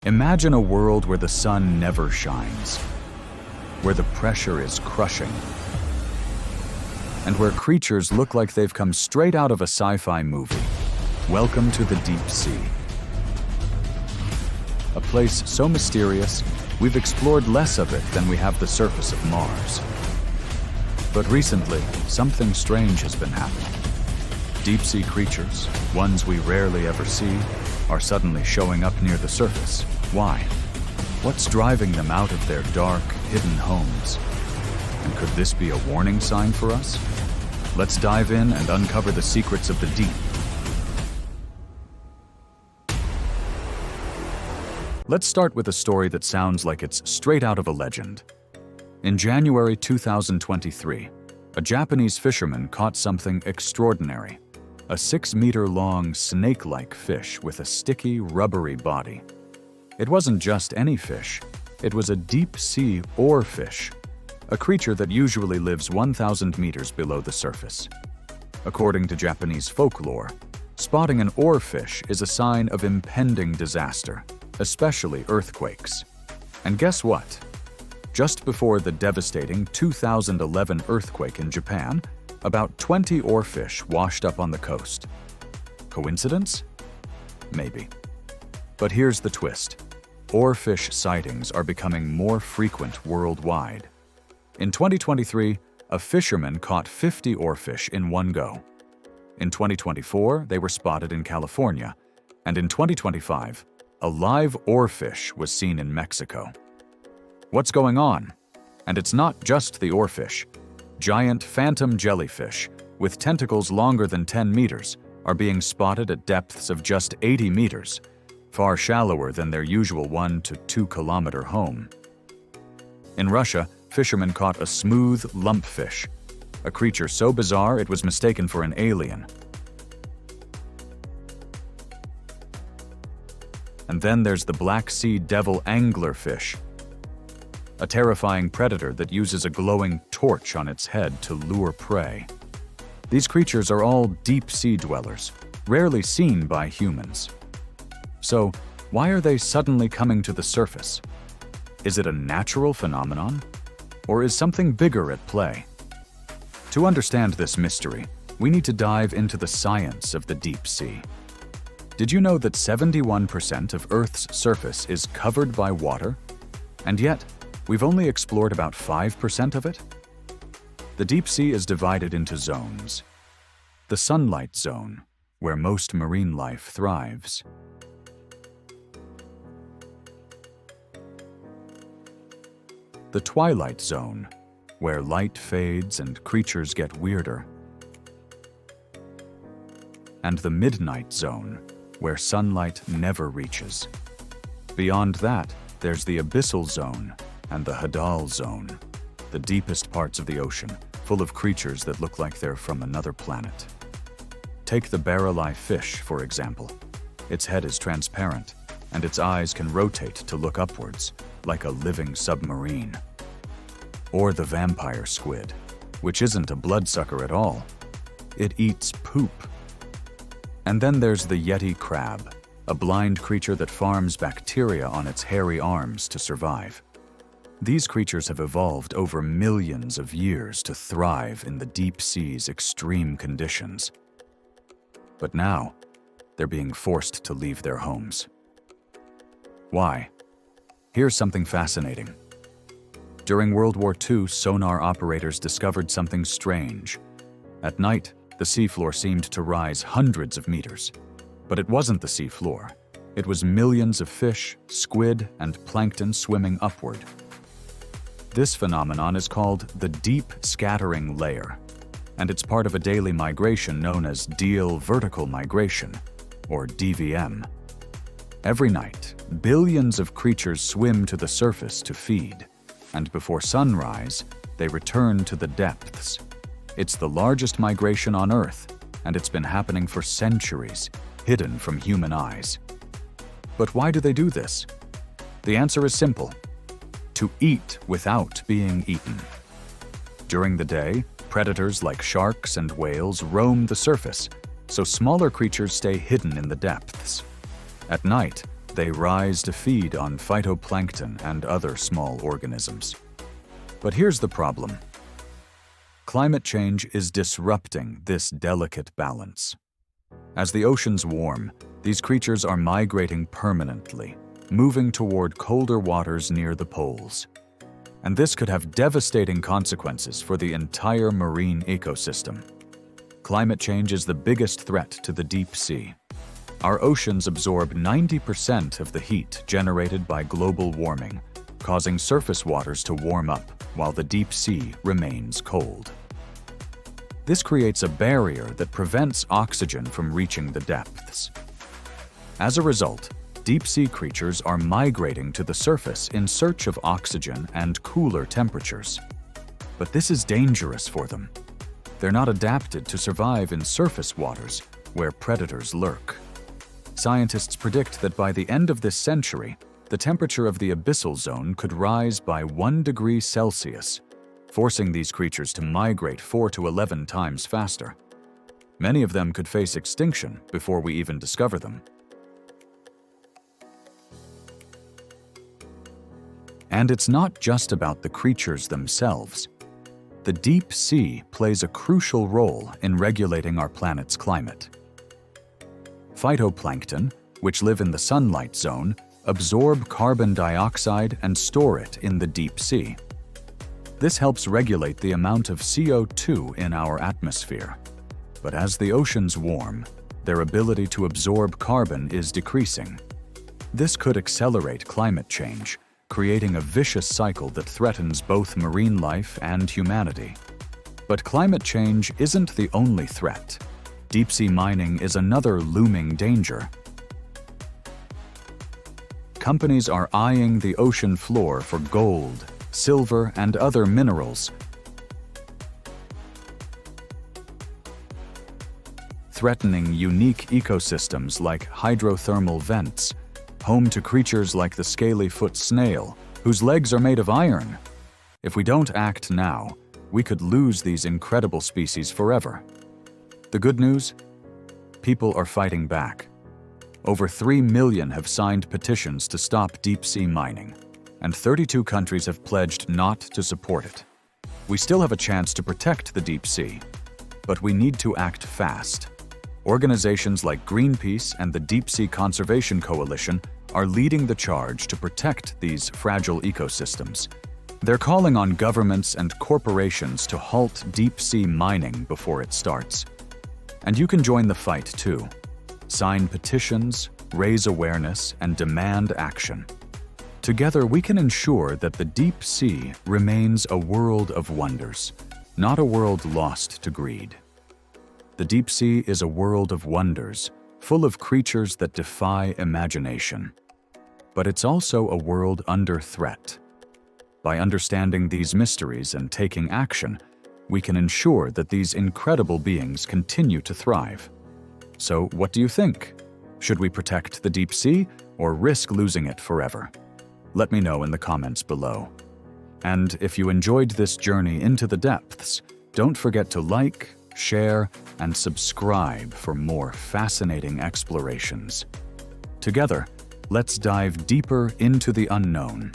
Imagine a world where the sun never shines, where the pressure is crushing, and where creatures look like they've come straight out of a sci-fi movie. Welcome to the deep sea. A place so mysterious, we've explored less of it than we have the surface of Mars. But recently, something strange has been happening. Deep-sea creatures, ones we rarely ever see, are suddenly showing up near the surface. Why? What's driving them out of their dark, hidden homes? And could this be a warning sign for us? Let's dive in and uncover the secrets of the deep. Let's start with a story that sounds like it's straight out of a legend. In January 2023, a Japanese fisherman caught something extraordinary. A 6-meter-long, snake-like fish with a sticky, rubbery body. It wasn't just any fish. It was a deep-sea oarfish, a creature that usually lives 1,000 meters below the surface. According to Japanese folklore, spotting an oarfish is a sign of impending disaster, especially earthquakes. And guess what? Just before the devastating 2011 earthquake in Japan, about 20 oarfish washed up on the coast. Coincidence? Maybe. But here's the twist. Oarfish sightings are becoming more frequent worldwide. In 2023, a fisherman caught 50 oarfish in one go. In 2024, they were spotted in California. And in 2025, a live oarfish was seen in Mexico. What's going on? And it's not just the oarfish. Giant phantom jellyfish, with tentacles longer than 10 meters, are being spotted at depths of just 80 meters, far shallower than their usual 1 to 2 kilometer home. In Russia, fishermen caught a smooth lumpfish, a creature so bizarre it was mistaken for an alien. And then there's the Black Sea devil anglerfish, a terrifying predator that uses a glowing torch on its head to lure prey. These creatures are all deep-sea dwellers, rarely seen by humans. So, why are they suddenly coming to the surface? Is it a natural phenomenon? Or is something bigger at play? To understand this mystery, we need to dive into the science of the deep sea. Did you know that 71% of Earth's surface is covered by water? And yet, we've only explored about 5% of it? The deep sea is divided into zones. The sunlight zone, where most marine life thrives. The twilight zone, where light fades and creatures get weirder. And the midnight zone, where sunlight never reaches. Beyond that, there's the abyssal zone, and the Hadal Zone, the deepest parts of the ocean, full of creatures that look like they're from another planet. Take the barrel-eye fish, for example. Its head is transparent, and its eyes can rotate to look upwards, like a living submarine. Or the vampire squid, which isn't a bloodsucker at all. It eats poop. And then there's the yeti crab, a blind creature that farms bacteria on its hairy arms to survive. These creatures have evolved over millions of years to thrive in the deep sea's extreme conditions. But now, they're being forced to leave their homes. Why? Here's something fascinating. During World War II, sonar operators discovered something strange. At night, the seafloor seemed to rise hundreds of meters. But it wasn't the seafloor. It was millions of fish, squid, and plankton swimming upward. This phenomenon is called the deep scattering layer, and it's part of a daily migration known as diel vertical migration, or DVM. Every night, billions of creatures swim to the surface to feed, and before sunrise, they return to the depths. It's the largest migration on Earth, and it's been happening for centuries, hidden from human eyes. But why do they do this? The answer is simple. To eat without being eaten. During the day, predators like sharks and whales roam the surface, so smaller creatures stay hidden in the depths. At night, they rise to feed on phytoplankton and other small organisms. But here's the problem. Climate change is disrupting this delicate balance. As the oceans warm, these creatures are migrating permanently, moving toward colder waters near the poles. And this could have devastating consequences for the entire marine ecosystem. Climate change is the biggest threat to the deep sea. Our oceans absorb 90% of the heat generated by global warming, causing surface waters to warm up while the deep sea remains cold. This creates a barrier that prevents oxygen from reaching the depths. As a result, deep-sea creatures are migrating to the surface in search of oxygen and cooler temperatures. But this is dangerous for them. They're not adapted to survive in surface waters where predators lurk. Scientists predict that by the end of this century, the temperature of the abyssal zone could rise by 1 degree Celsius, forcing these creatures to migrate 4 to 11 times faster. Many of them could face extinction before we even discover them. And it's not just about the creatures themselves. The deep sea plays a crucial role in regulating our planet's climate. Phytoplankton, which live in the sunlight zone, absorb carbon dioxide and store it in the deep sea. This helps regulate the amount of CO2 in our atmosphere. But as the oceans warm, their ability to absorb carbon is decreasing. This could accelerate climate change, creating a vicious cycle that threatens both marine life and humanity. But climate change isn't the only threat. Deep-sea mining is another looming danger. Companies are eyeing the ocean floor for gold, silver, and other minerals, threatening unique ecosystems like hydrothermal vents, home to creatures like the scaly-foot snail, whose legs are made of iron. If we don't act now, we could lose these incredible species forever. The good news? People are fighting back. Over 3 million have signed petitions to stop deep-sea mining, and 32 countries have pledged not to support it. We still have a chance to protect the deep sea, but we need to act fast. Organizations like Greenpeace and the Deep Sea Conservation Coalition are leading the charge to protect these fragile ecosystems. They're calling on governments and corporations to halt deep-sea mining before it starts. And you can join the fight too. Sign petitions, raise awareness, and demand action. Together, we can ensure that the deep sea remains a world of wonders, not a world lost to greed. The deep sea is a world of wonders, full of creatures that defy imagination. But it's also a world under threat. By understanding these mysteries and taking action, we can ensure that these incredible beings continue to thrive. So, what do you think? Should we protect the deep sea or risk losing it forever? Let me know in the comments below. And if you enjoyed this journey into the depths, don't forget to like, share, and subscribe for more fascinating explorations. Together, let's dive deeper into the unknown.